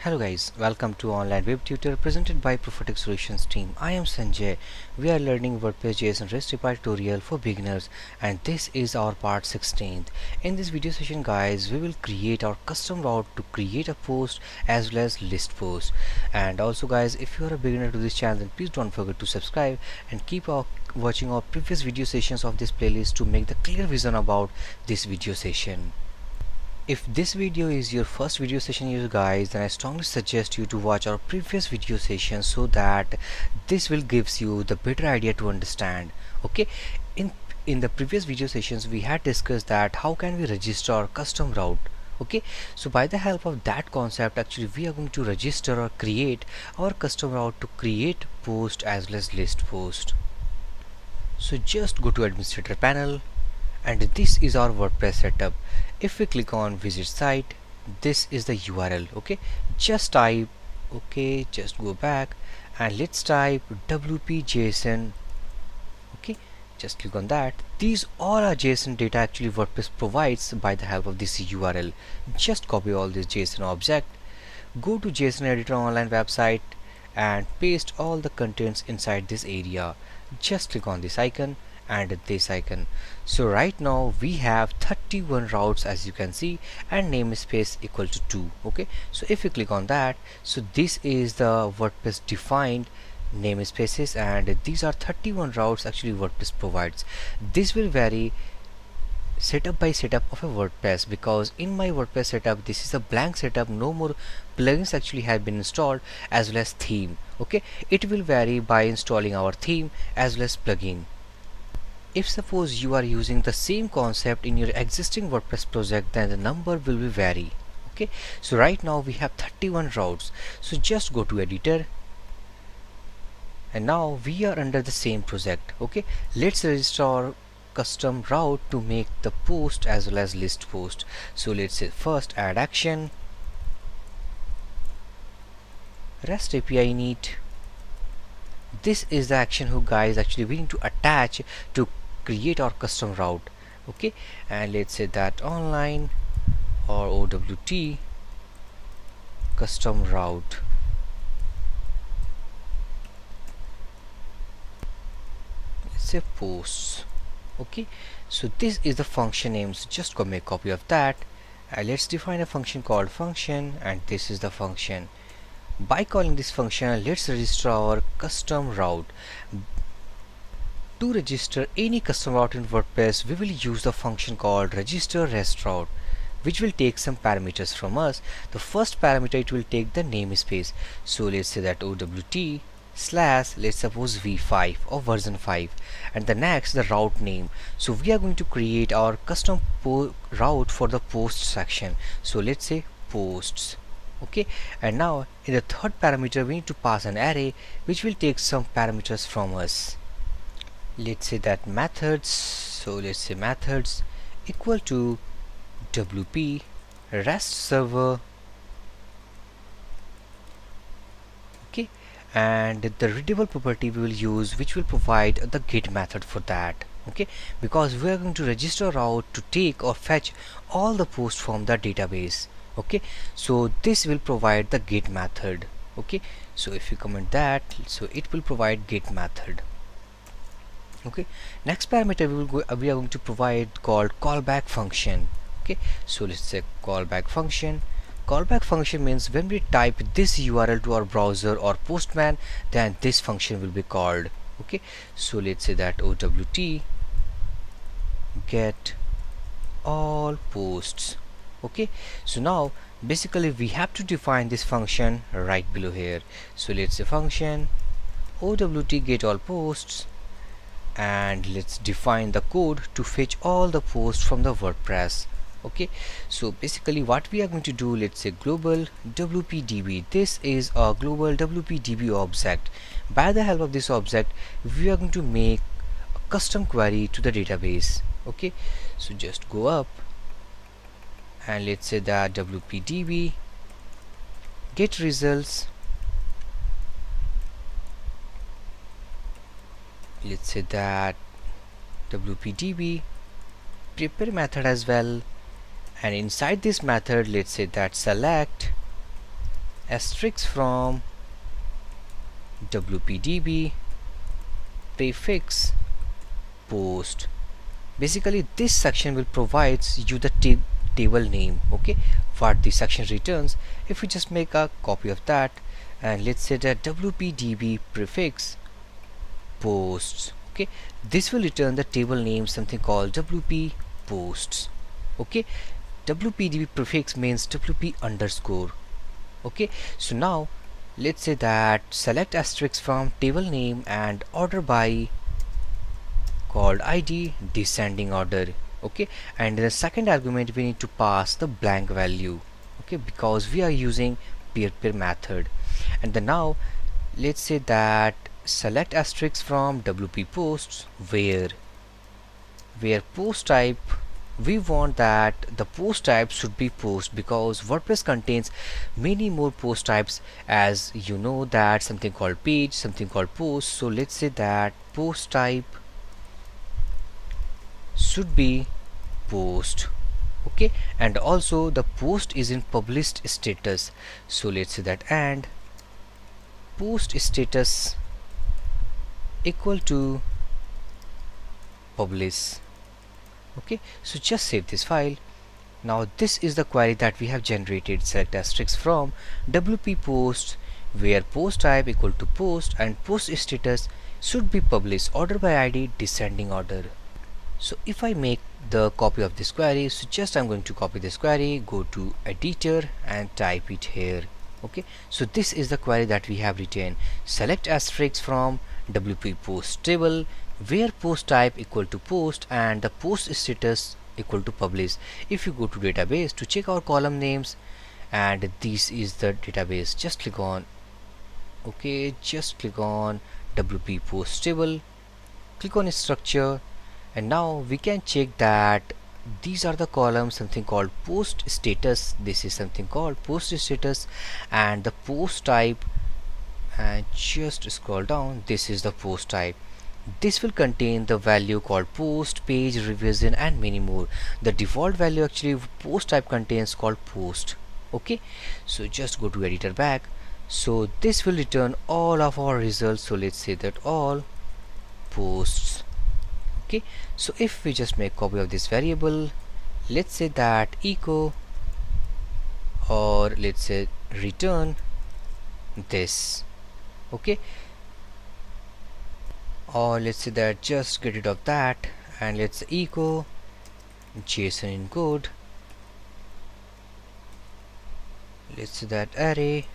Hello guys, welcome to Online Web Tutor presented by Prophetic Solutions team. I am Sanjay. We are learning Wordpress JSON REST API tutorial for beginners and this is our part 16th. In this video session guys, we will create our custom route to create a post as well as list post. And also guys, if you are a beginner to this channel, then please don't forget to subscribe and keep watching our previous video sessions of this playlist to make the clear vision about this video session. If this video is your first video session you guys, then I strongly suggest you to watch our previous video session so that this will gives you the better idea to understand. Okay, in the previous video sessions we had discussed that how can we register our custom route. Okay, so by the help of that concept actually we are going to register or create our custom route to create post as well as list post. So just go to administrator panel and this is our WordPress setup. If we click on visit site, this is the URL. Okay, just type, okay, just go back and let's type WP JSON. Okay, just click on that. These all are JSON data actually WordPress provides by the help of this URL. Just copy all this JSON object, go to JSON editor online website and paste all the contents inside this area. Just click on this icon and this icon. So right now we have 31 routes as you can see and namespace equal to 2. Okay, so if you click on that, so this is the WordPress defined namespaces and these are 31 routes actually WordPress provides. This will vary setup by setup of a WordPress, because in my WordPress setup this is a blank setup, no more plugins actually have been installed as well as theme. Okay, it will vary by installing our theme as well as plugin. If suppose you are using the same concept in your existing WordPress project, then the number will be vary. Okay, so right now we have 31 routes. So just go to editor and now we are under the same project. Okay, let's register our custom route to make the post as well as list post. So let's say first add action, REST API init. This is the action who guys actually we need to attach to create our custom route. Okay, and let's say that online or OWT custom route. Let's say posts. Okay, so this is the function name, so just go make a copy of that and let's define a function called function, and this is the function. By calling this function, let's register our custom route. To register any custom route in WordPress, we will use the function called register rest route, which will take some parameters from us. The first parameter, it will take the namespace. So let's say that OWT slash, let's suppose v5 or version 5, and the next the route name. So we are going to create our custom route for the post section. So let's say posts. Okay, and now in the third parameter we need to pass an array which will take some parameters from us. Let's say that methods, so let's say methods equal to WP REST server. Okay, and the readable property we will use, which will provide the get method for that. Okay, because we are going to register route to take or fetch all the posts from the database. Okay, so this will provide the get method. Okay, so if you comment that, so it will provide get method. Okay, next parameter we are going to provide called callback function. Okay, so let's say callback function. Callback function means when we type this URL to our browser or Postman, then this function will be called. Okay, so let's say that OWT get all posts. Okay, so now basically we have to define this function right below here. So let's say function OWT get all posts, and let's define the code to fetch all the posts from the WordPress. Okay, so basically what we are going to do, let's say global WPDB. This is a global WPDB object. By the help of this object we are going to make a custom query to the database. Okay, so just go up and let's say that WPDB get results. Let's say that WPDB prepare method as well, and inside this method let's say that select asterisk from wpdb prefix post. Basically this section will provide you the table name, okay, what the section returns. If we just make a copy of that and let's say that wpdb prefix posts, okay, this will return the table name something called wp posts. Okay, wpdb prefix means wp underscore. Okay, so now let's say that select asterisk from table name and order by called id descending order. Okay, and in the second argument we need to pass the blank value, okay, because we are using pair method. And then now let's say that select asterisk from wp posts where post type, we want that the post type should be post, because WordPress contains many more post types, as you know that something called page, something called post. So let's say that post type should be post. Okay, and also the post is in published status, so let's say that and post status equal to publish. Okay, so just save this file. Now this is the query that we have generated. Select asterisk from wp post where post type equal to post and post status should be published, order by id descending order. So if I make the copy of this query, so just I'm going to copy this query, go to editor and type it here. Okay, so this is the query that we have written. Select asterisk from wp post table where post type equal to post and the post status equal to publish. If you go to database to check our column names, and this is the database, just click on, okay, just click on wp post table, click on structure, and now we can check that these are the columns, something called post status, this is something called post status, and the post type, and just scroll down, this is the post type. This will contain the value called post, page, revision and many more. The default value actually post type contains called post. Okay, so just go to editor back. So this will return all of our results, so let's say that all posts. Okay, so if we just make copy of this variable, let's say that echo, or let's say return this. Okay, or let's say that just get rid of that and let's echo JSON encode, let's say that array,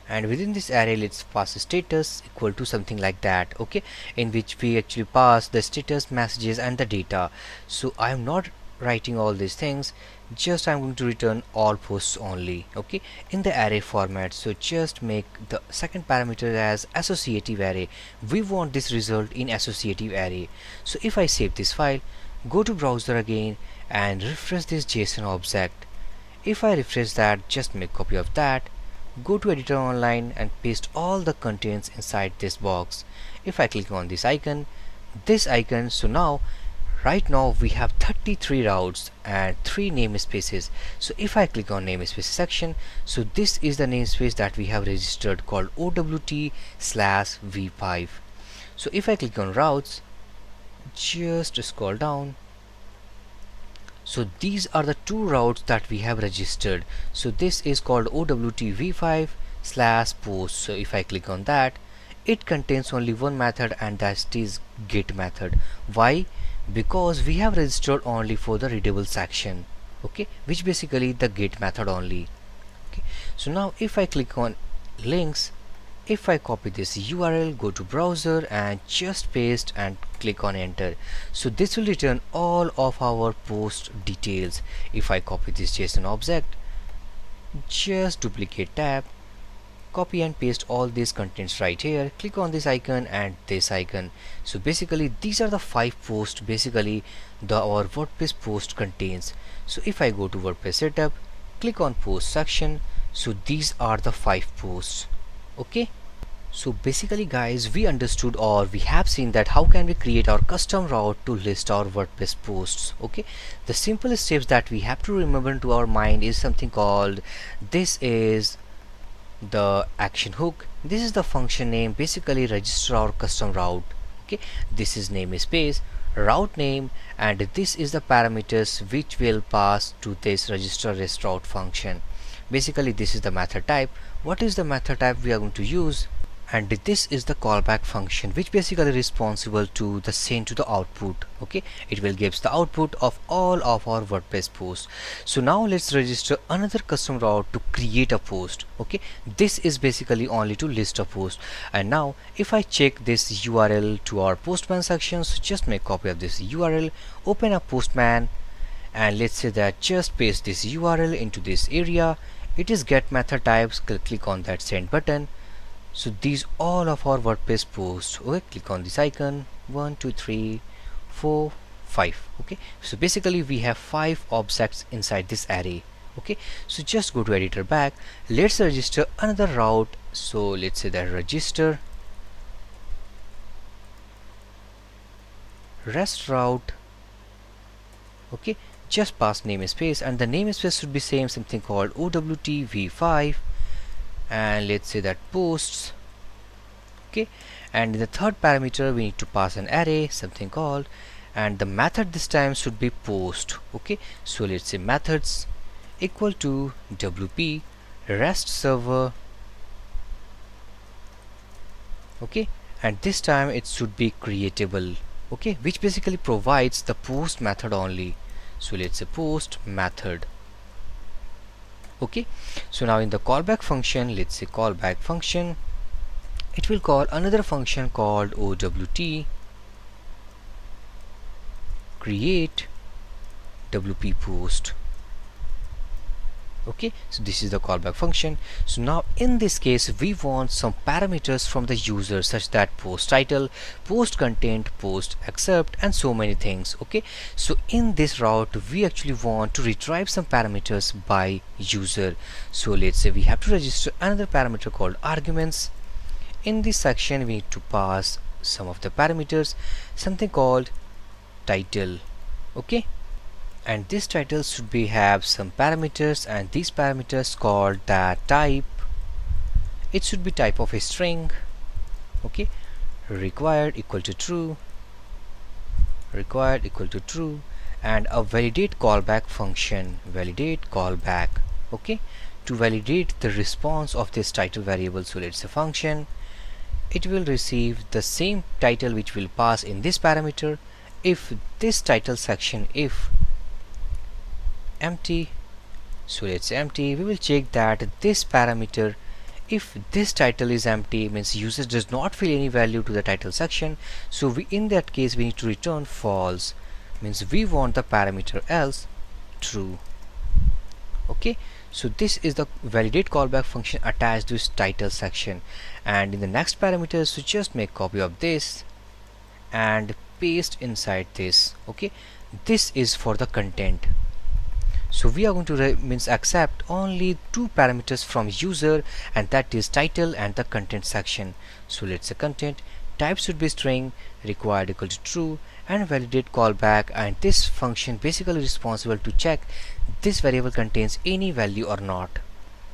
and within this array let's pass a status equal to something like that. Okay, in which we actually pass the status, messages and the data. So I am not writing all these things, just I'm going to return all posts only, okay, in the array format. So just make the second parameter as associative array. We want this result in associative array. So if I save this file, go to browser again and refresh this JSON object. If I refresh that, just make copy of that, go to editor online and paste all the contents inside this box. If I click on this icon, so now right now we have 33 routes and 3 namespaces. So if I click on namespace section, so this is the namespace that we have registered called OWT/v5. So if I click on routes, just scroll down, so these are the 2 routes that we have registered. So this is called OWT/v5/post. So if I click on that, it contains only one method, and that is get method. Why? Because we have registered only for the readable section, okay, which basically the get method only. Okay, so now if I click on links, if I copy this URL, go to browser and just paste and click on enter, so this will return all of our post details. If I copy this JSON object, just duplicate tab, copy and paste all these contents right here, click on this icon and this icon. So basically these are the 5 posts basically our WordPress post contains. So if I go to WordPress setup, click on post section, so these are the 5 posts. Okay, so basically guys, we understood, or we have seen that how can we create our custom route to list our WordPress posts. Okay, the simple steps that we have to remember to our mind is something called, this is the action hook. This is the function name, basically register our custom route. Okay, this is namespace, route name, and this is the parameters which will pass to this register rest route function. Basically this is the method type. What is the method type we are going to use? And this is the callback function which basically responsible to the send to the output. Okay, it will gives the output of all of our WordPress posts. So now let's register another custom route to create a post. Okay, this is basically only to list a post. And now if I check this URL to our Postman section, so just make copy of this URL, open a Postman, and let's say that just paste this URL into this area. It is get method types. Click on that send button. So these all of our WordPress posts. Okay, click on this icon. 1 2 3 4 5. Okay, so basically we have 5 objects inside this array. Okay, so just go to editor back. Let's register another route. So let's say that register rest route. Okay, just pass namespace, and the namespace should be same, something called OWT v5, and let's say that posts. Okay, and in the third parameter we need to pass an array, something called, and the method this time should be post. Okay, so let's say methods equal to WP rest server. Okay, and this time it should be creatable. Okay, which basically provides the post method only. So let's say post method. Okay, so now in the callback function, let's say callback function, it will call another function called OWT create WP post. Okay, so this is the callback function. So now in this case we want some parameters from the user, such that post title, post content, post accept, and so many things. Okay, so in this route we actually want to retrieve some parameters by user. So let's say we have to register another parameter called arguments. In this section we need to pass some of the parameters, something called title. Okay, and this title should be have some parameters, and these parameters called that type. It should be type of a string. Okay, required equal to true, required equal to true, and a validate callback function, validate callback. Okay, to validate the response of this title variable. So let's say function, it will receive the same title which will pass in this parameter. If this title section, if empty, so let's say empty, we will check that this parameter, if this title is empty, means user does not fill any value to the title section. So we, in that case, we need to return false, means we want the parameter else true. Okay, so this is the validate callback function attached to this title section. And in the next parameter, so just make copy of this and paste inside this. Okay, this is for the content. So we are going to means accept only 2 parameters from user, and that is title and the content section. So let's say content type should be string, required equal to true, and validate callback, and this function basically responsible to check this variable contains any value or not.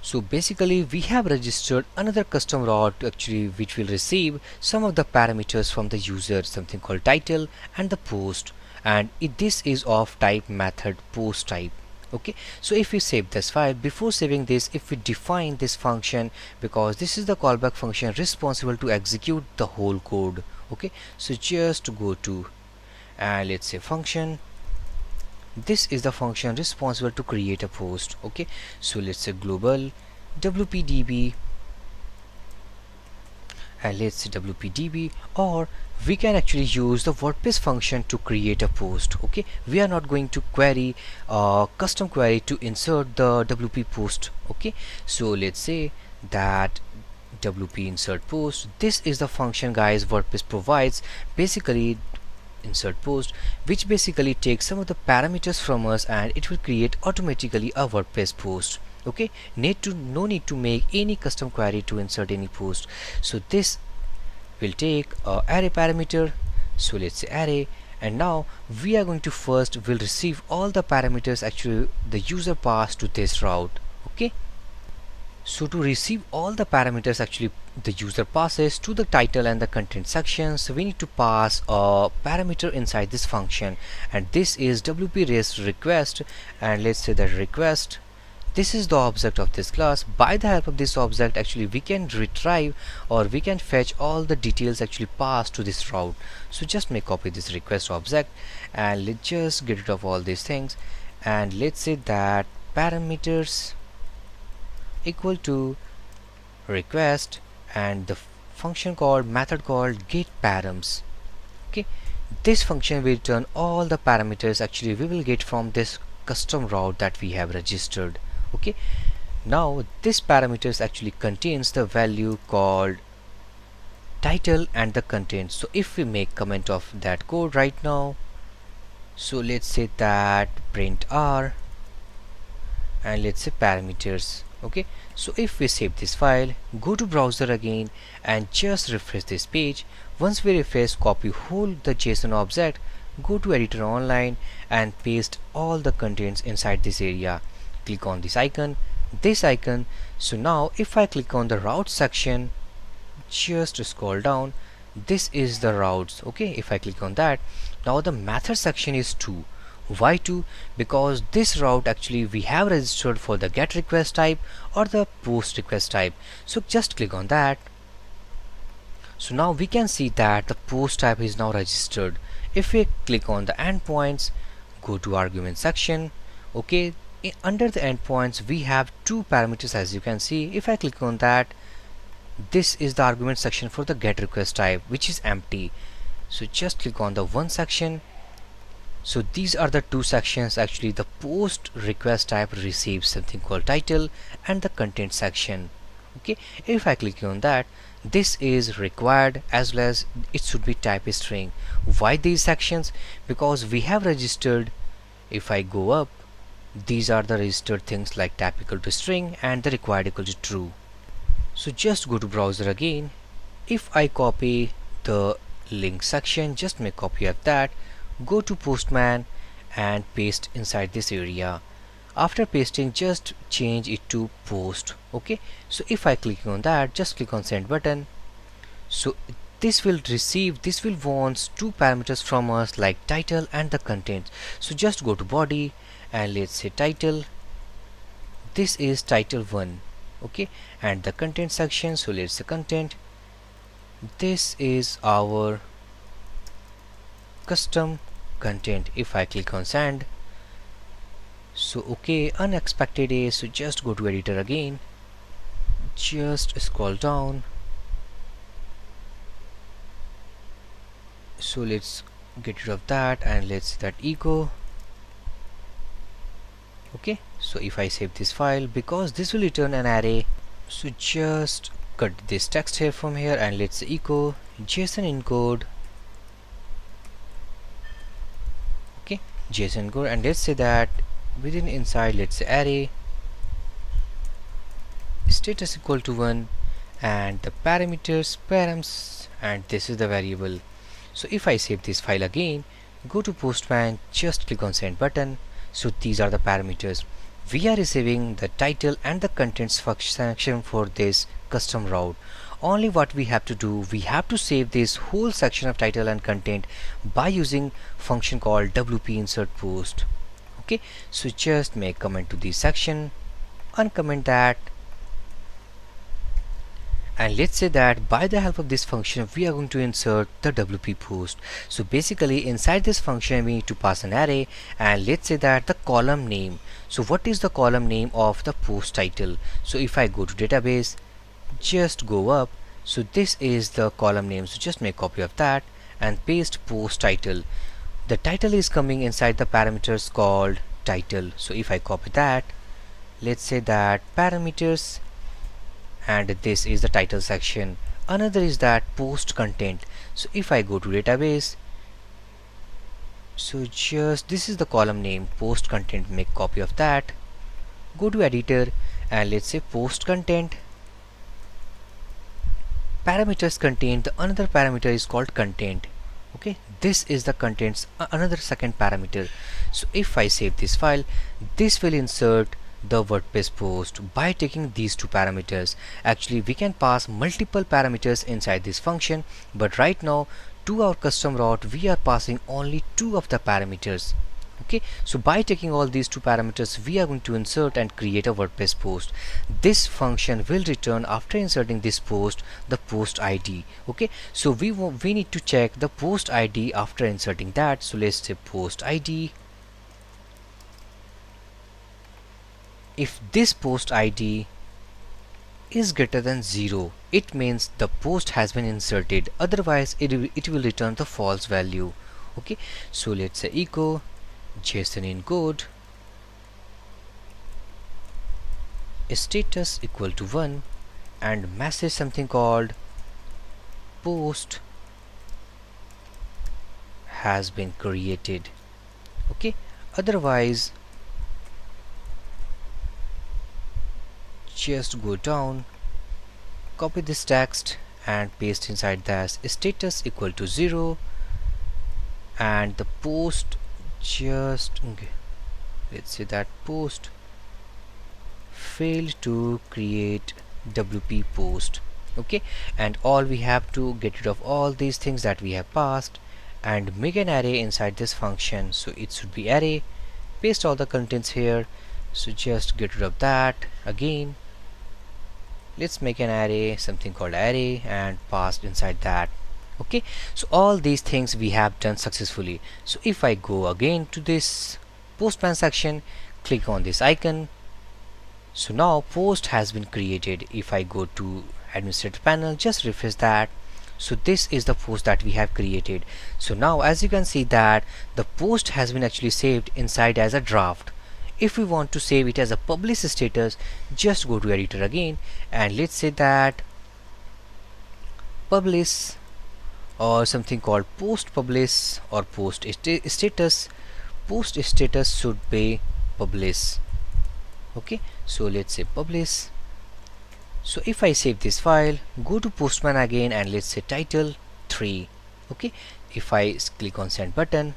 So basically we have registered another custom route actually which will receive some of the parameters from the user, something called title and the post, and this is of type method post type. Okay, so if we save this file, before saving this, if we define this function, because this is the callback function responsible to execute the whole code. Okay, so just go to and let's say function, this is the function responsible to create a post. Okay, so let's say global wpdb, and let's say wpdb, or we can actually use the WordPress function to create a post. Okay, we are not going to query custom query to insert the WP post. Okay, so let's say that WP insert post, this is the function guys WordPress provides, basically insert post, which basically takes some of the parameters from us and it will create automatically a WordPress post. Okay, no need to make any custom query to insert any post. So this will take array parameter, so let's say array, and now we are going to first will receive all the parameters actually the user passed to this route. Okay, So to receive all the parameters actually the user passes to the title and the content section, so we need to pass a parameter inside this function, and this is WP raise request, and let's say that request, this is the object of this class. By the help of this object actually we can retrieve or we can fetch all the details actually passed to this route. So just make copy this request object and let's just get rid of all these things, and let's say that parameters equal to request and the function called method called getParams. Okay, this function will return all the parameters actually we will get from this custom route that we have registered. Okay, now this parameters actually contains the value called title and the content. So if we make comment of that code right now, so let's say that print r and let's say parameters. Okay, so if we save this file, go to browser again and just refresh this page. Once we refresh, copy whole the JSON object, go to editor online and paste all the contents inside this area. Click on this icon. So now if I click on the route section, just scroll down, this is the routes. Okay, if I click on that, now the method section is 2. Why 2? Because this route actually we have registered for the get request type or the post request type. So just click on that. So now we can see that the post type is now registered. If we click on the endpoints, go to argument section. Okay, under the endpoints we have 2 parameters as you can see. If I click on that, this is the argument section for the get request type, which is empty. So just click on the one section. So these are the 2 sections. Actually the post request type receives something called title and the content section. Okay, if I click on that, this is required as well as it should be type string. Why these sections? Because we have registered, if I go up, these are the registered things like type equal to string and the required equal to true. So just go to browser again. If I copy the link section, just make copy of that, go to Postman and paste inside this area. After pasting, just change it to post. Okay, so if I click on that, just click on send button. So this will wants 2 parameters from us like title and the content. So just go to body and let's say title, this is title 1. Okay, and the content section, so let's say content, this is our custom content. If I click on send, so okay, unexpected is, so just go to editor again, just scroll down. So let's get rid of that and let's say that echo. Okay, so if I save this file, because this will return an array, so just cut this text here from here and let's say echo JSON encode. Okay, JSON encode, and let's say that within inside, let's say array status equal to 1 and the parameters params, and this is the variable. So if I save this file again, go to Postman, just click on send button. So these are the parameters. We are receiving the title and the contents section for this custom route. Only what we have to do, we have to save this whole section of title and content by using function called WP insert post. Okay, so just make comment to this section, uncomment that, and let's say that by the help of this function we are going to insert the WP post. So basically inside this function we need to pass an array, and let's say that the column name. So what is the column name of the post title? So if I go to database, just go up, so this is the column name. So just make copy of that and paste post title. The title is coming inside the parameters called title. So if I copy that, let's say that parameters, and this is the title section. Another is that post content. So if I go to database, so just this is the column name post content, make copy of that, go to editor and let's say post content parameters contain the another parameter is called content. Okay, this is the contents another second parameter. So if I save this file, this will insert the WordPress post by taking these two parameters. Actually, we can pass multiple parameters inside this function, but right now to our custom route we are passing only two of the parameters. Okay, so by taking all these two parameters, we are going to insert and create a WordPress post. This function will return after inserting this post the post ID. Okay, so we need to check the post ID after inserting that. So let's say post ID. If this post ID is greater than 0, it means the post has been inserted. Otherwise, it will return the false value. Okay, so let's say echo JSON encode status equal to 1 and message something called post has been created. Okay, otherwise just go down, copy this text and paste inside that status equal to 0 and the post just let's say that post failed to create WP post. Okay, and all we have to get rid of all these things that we have passed and make an array inside this function. So it should be array, paste all the contents here. So just get rid of that. Again, let's make an array, something called array, and passed inside that. Okay, so all these things we have done successfully. So if I go again to this Postman section, click on this icon, so now post has been created. If I go to administrator panel, just refresh that. So this is the post that we have created. So now as you can see that the post has been actually saved inside as a draft. If we want to save it as a publish status, just go to editor again and let's say that publish or something called post publish or post status. Post status should be publish. Okay, so let's say publish. So if I save this file, go to Postman again and let's say title 3. Okay, if I click on send button,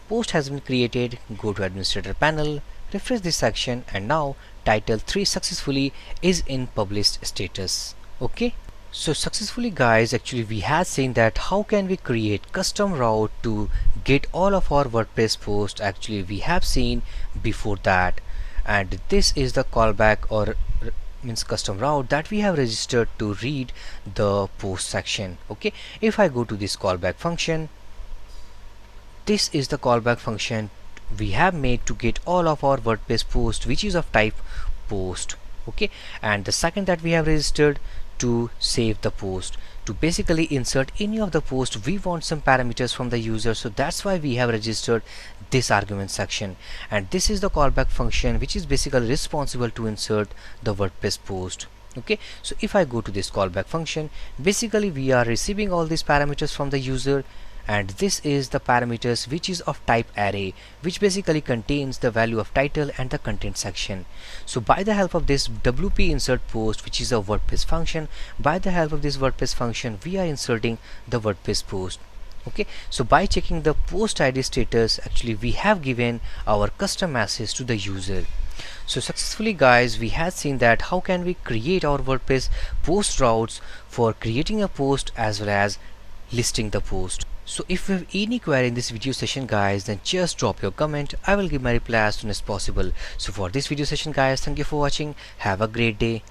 post has been created. Go to administrator panel, refresh this section, and now title 3 successfully is in published status. Okay, so successfully guys, actually we have seen that how can we create custom route to get all of our WordPress posts. Actually we have seen before that, and this is the callback or means custom route that we have registered to read the post section. Okay, if I go to this callback function, this is the callback function we have made to get all of our WordPress post which is of type post. Okay, and the second that we have registered to save the post, to basically insert any of the post we want some parameters from the user, so that's why we have registered this argument section. And this is the callback function which is basically responsible to insert the WordPress post. Okay, so if I go to this callback function, basically we are receiving all these parameters from the user, and this is the parameters which is of type array, which basically contains the value of title and the content section. So by the help of this WP insert post, which is a WordPress function, by the help of this WordPress function we are inserting the WordPress post. Okay, so by checking the post ID status, actually we have given our custom message to the user. So successfully guys, we have seen that how can we create our WordPress post routes for creating a post as well as listing the post. So if you have any query in this video session guys, then just drop your comment. I will give my reply as soon as possible. So for this video session guys, thank you for watching. Have a great day.